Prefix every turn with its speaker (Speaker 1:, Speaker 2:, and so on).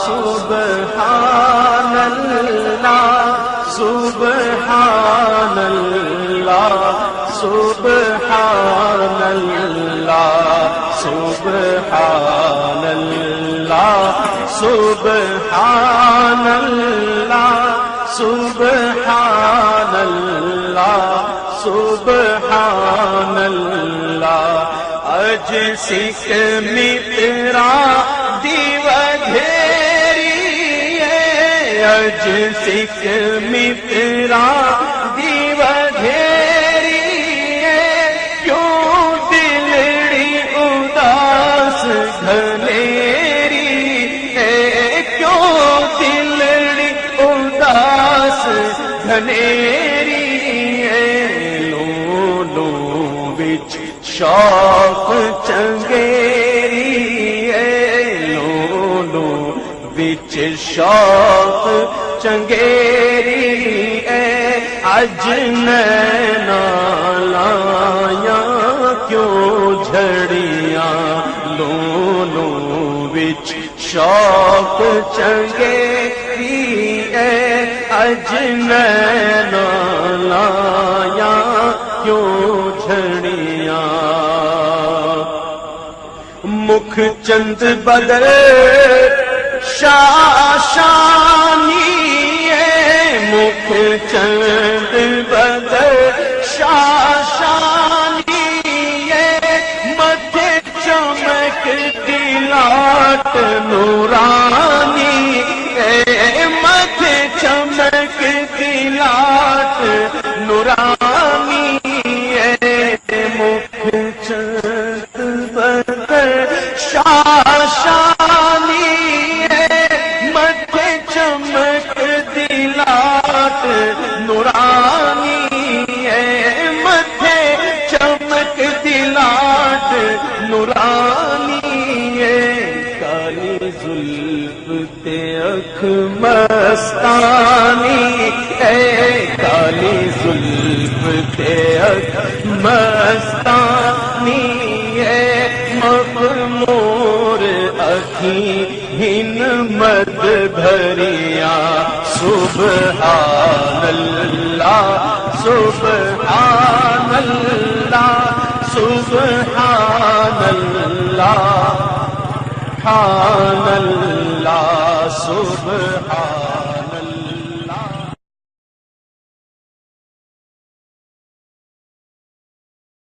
Speaker 1: سبحان اللہ سبحان اللہ سبحان اللہ سبحان اللہ سبحان اللہ سبحان اللہ سبحان اللہ اج سکھ مترا دیو گھیری ہے اج سکھ مترا دیو گھیری ہے کیوں دلڑی اداس گھنیری ہے کیوں دلڑی اداس گھنیری شوق چنگیری ہے لولو بچ شوق چنگیری ہے اج نینا لایا کیوں جھڑیاں لولو بچ شوق چنگیری ہے اج نینا لایا کیوں جھڑیاں مکھ چند بدل شاشانی ہے مکھ چند بدل شاشانی ہے متھے چمک لاٹ نورانی ہے متھے چمک لاٹ نورانی شاشانی ہے متھے چمک دلاٹ نورانی ہے متھے چمک دلاٹ نورانی ہے کالی زلف تے اکھ مستانی ہے کالی زلف تے اکھ مستانی ہے مغمور اکھیں مد بھریا سبحان اللہ سبحان اللہ سبحان اللہ سبحان اللہ سبحان